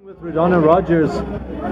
With Rodonna Rogers.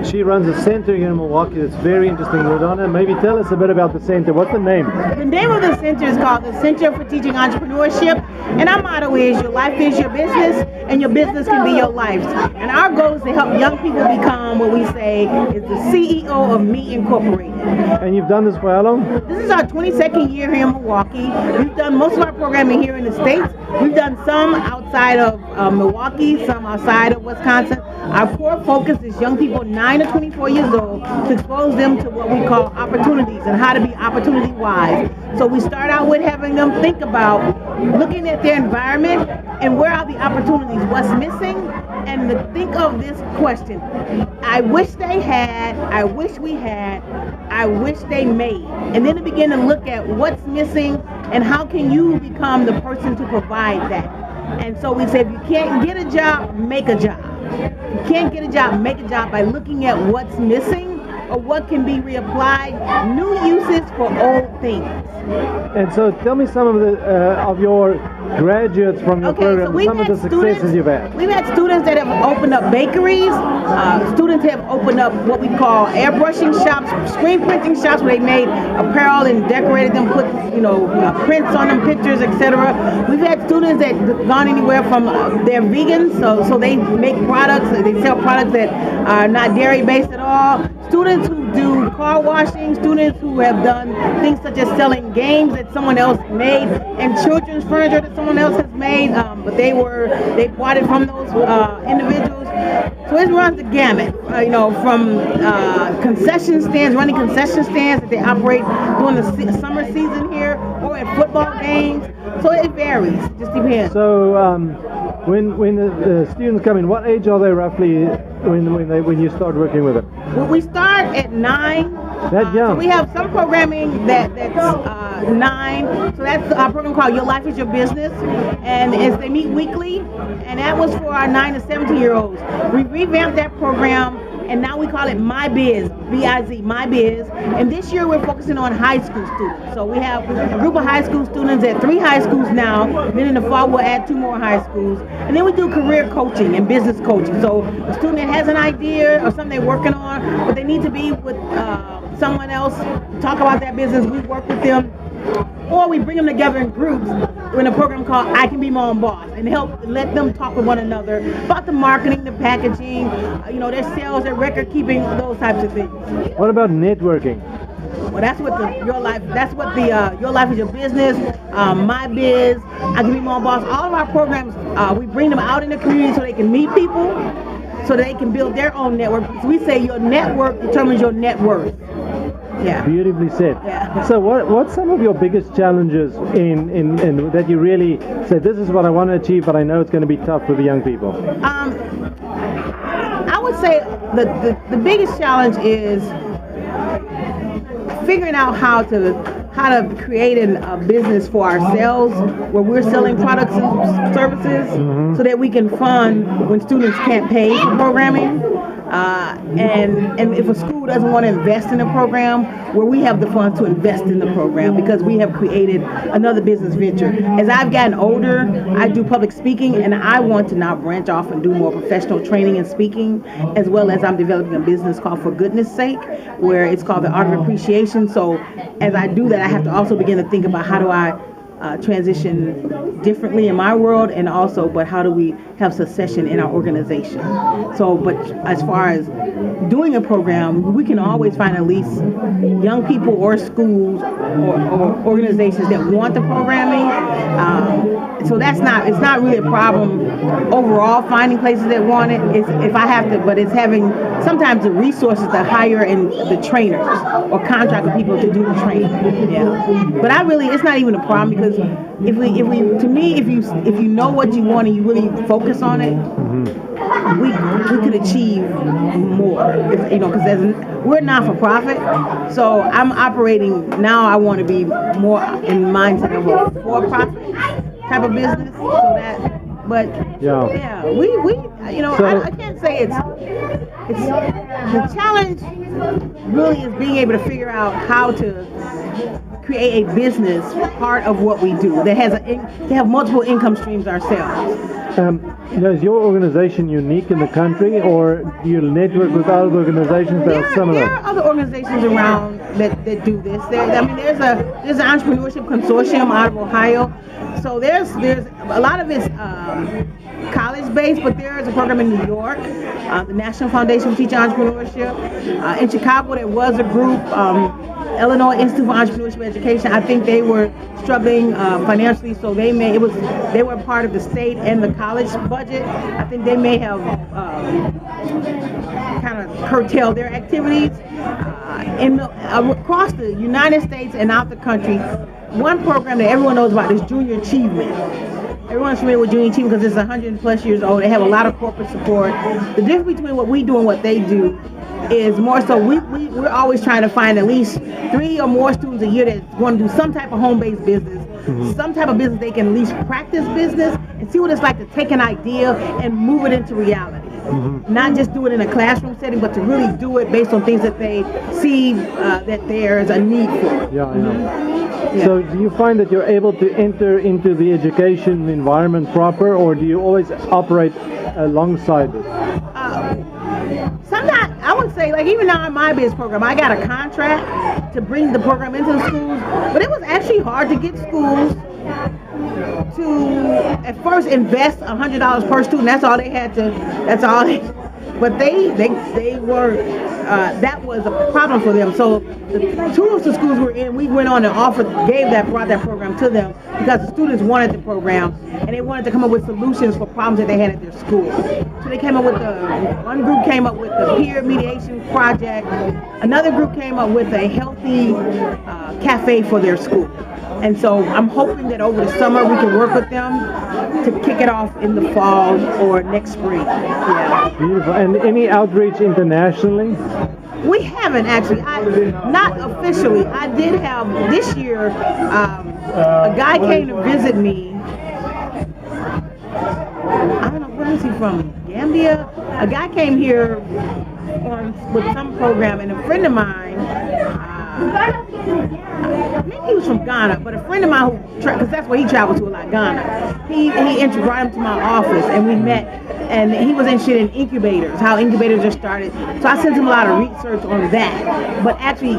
She runs a center here in Milwaukee that's very interesting. Rodonna, maybe tell us a bit about the center. What's the name? The name of the center is called the Center for Teaching Entrepreneurship, and our motto is your life is your business and your business can be your life. And our goal is to help young people become what we say is the CEO of Me Incorporated. And you've done this for how long? This is our 22nd year here in Milwaukee. We've done most of our programming here in the States. We've done some outside of Milwaukee, some outside of Wisconsin. Our core focus is young people 9 to 24 years old to expose them to what we call opportunities and how to be opportunity wise. So we start out with having them think about looking at their environment and where are the opportunities, what's missing, and to think of this question. I wish they had, I wish we had, I wish they made. And then to begin to look at what's missing and how can you become the person to provide that. And so we say if you can't get a job, make a job. If you can't get a job, make a job by looking at what's missing or what can be reapplied, new uses for old things. And so tell me some of your graduates from your program, so some of the successes you've had. We've had students that have opened up bakeries, students have opened up what we call airbrushing shops, screen printing shops where they made apparel and decorated them, put prints on them, pictures, etc. We've had students that have gone anywhere from they're vegans, so they make products, they sell products that are not dairy based at all. Students who do car washing, students who have done things such as selling games that someone else made and children's furniture that someone else has made, but they bought it from those individuals. So it runs the gamut, from concession stands, running concession stands that they operate during the summer season here, or at football games. So it varies, it just depends. So when the students come in, what age are they roughly when you start working with them? Well, we start at 9. That young. So we have some programming that's 9. So that's our program called Your Life is Your Business, and they meet weekly, and that was for our 9 to 17-year-olds. We revamped that program, and now we call it My Biz, B-I-Z, My Biz. And this year we're focusing on high school students. So we have a group of high school students at 3 high schools now. Then in the fall we'll add 2 more high schools. And then we do career coaching and business coaching. So a student that has an idea or something they're working on, but they need to be with someone else, talk about that business, we work with them. Or we bring them together in groups in a program called I Can Be My Own Boss and let them talk with one another about the marketing, the packaging, their sales, their record keeping, those types of things. What about networking? Well, that's what Your Life is Your Business, My Biz, I Can Be My Own Boss. All of our programs, we bring them out in the community so they can meet people, so they can build their own network. So we say your network determines your net worth. Yeah. Beautifully said. Yeah. So what's some of your biggest challenges in that you really say, this is what I want to achieve, but I know it's going to be tough for the young people? I would say the biggest challenge is figuring out how to create a business for ourselves where we're selling products and services so that we can fund when students can't pay for programming. And if a school doesn't want to invest in a program, where we have the funds to invest in the program because we have created another business venture. As I've gotten older, I do public speaking, and I want to now branch off and do more professional training and speaking, as well as I'm developing a business called For Goodness Sake, where it's called the Art of Appreciation. So as I do that, I have to also begin to think about how do I transition differently in my world, and also, but how do we have succession in our organization? So, but as far as doing a program, we can always find at least young people or schools or organizations that want the programming. So it's not really a problem overall finding places that want it. It's if I have to, but it's having sometimes the resources to hire and the trainers or contract with people to do the training. Yeah, but it's not even a problem because if you know what you want and you really focus on it, we could achieve more. Because we're not for profit, so I'm operating now. I want to be more in the mindset of a for-profit type of business. I can't say it's the challenge. Really, is being able to figure out how to create a business part of what we do that has to have multiple income streams ourselves. Is your organization unique in the country, or do you network with other organizations that are similar? There are other organizations around that do this. There's an entrepreneurship consortium out of Ohio. So there's a lot of it's college based, but there is a program in New York, the National Foundation for Teaching Entrepreneurship. In Chicago, there was a group, Illinois Institute for Entrepreneurship Education. I think they were struggling financially, so they were part of the state and the college budget. I think they may have kind of curtailed their activities. Across the United States and out the country, one program that everyone knows about is Junior Achievement. Everyone's familiar with Junior Achievement because it's 100+ years old. They have a lot of corporate support. The difference between what we do and what they do is more so we're always trying to find at least 3 or more students a year that want to do some type of home-based business, some type of business they can at least practice business and see what it's like to take an idea and move it into reality. Not just do it in a classroom setting, but to really do it based on things that they see that there is a need for. Yeah, I know. Yeah. So do you find that you're able to enter into the education environment proper, or do you always operate alongside it? Sometimes I would say, like even now in my business program, I got a contract to bring the program into the schools, but it was actually hard to get schools to at first invest $100 per student. That's all they had to. That's all they. But they were that was a problem for them. So the 2 of the schools we're in, we went on and brought that program to them because the students wanted the program and they wanted to come up with solutions for problems that they had at their school. So they came up with one group came up with the peer mediation project. Another group came up with a healthy cafe for their school. And so I'm hoping that over the summer we can work with them to kick it off in the fall or next spring. Yeah. Beautiful. And any outreach internationally? We haven't actually. Not officially. I did have this year. A guy came to visit me. I don't know, where is he from? Gambia? A guy came here with some program, and a friend of mine. Maybe he was from Ghana, but a friend of mine because that's where he traveled to a lot, Ghana. He brought him to my office and we met, and he was interested in incubators, how incubators are started. So I sent him a lot of research on that. But actually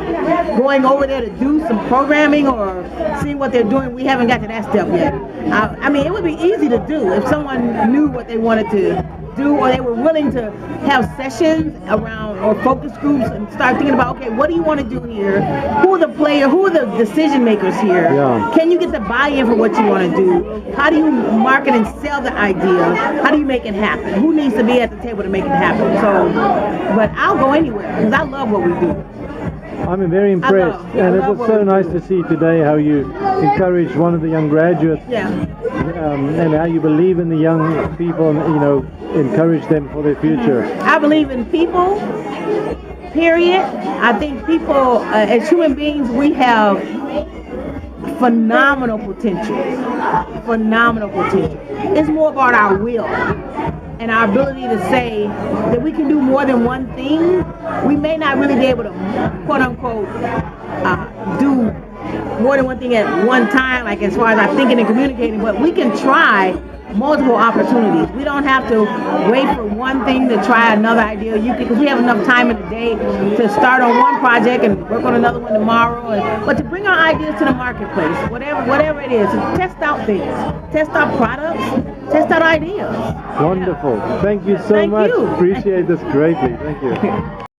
going over there to do some programming or seeing what they're doing, we haven't got to that step yet. I mean, it would be easy to do if someone knew what they wanted to do, or they were willing to have sessions around or focus groups and start thinking about, okay, what do you want to do here? Who are the decision makers here? Yeah. Can you get the buy-in for what you want to do? How do you market and sell the idea? How do you make it happen? Who needs to be at the table to make it happen? So, but I'll go anywhere because I love what we do. I'm very impressed, and it was so nice to see today how you encouraged one of the young graduates, and how you believe in the young people, and encourage them for their future. I believe in people, period. I think people, as human beings, we have phenomenal potential. It's more about our will and our ability to say that we can do more than one thing. We may not really be able to, quote unquote, do more than one thing at one time, like as far as our thinking and communicating, but we can try multiple opportunities. We don't have to wait for one thing to try another idea. Because we have enough time in the day to start on one project and work on another one tomorrow. But to bring our ideas to the marketplace, whatever it is, to test out things, test out products, test out ideas. Wonderful. Thank you so much. Appreciate this greatly. Thank you.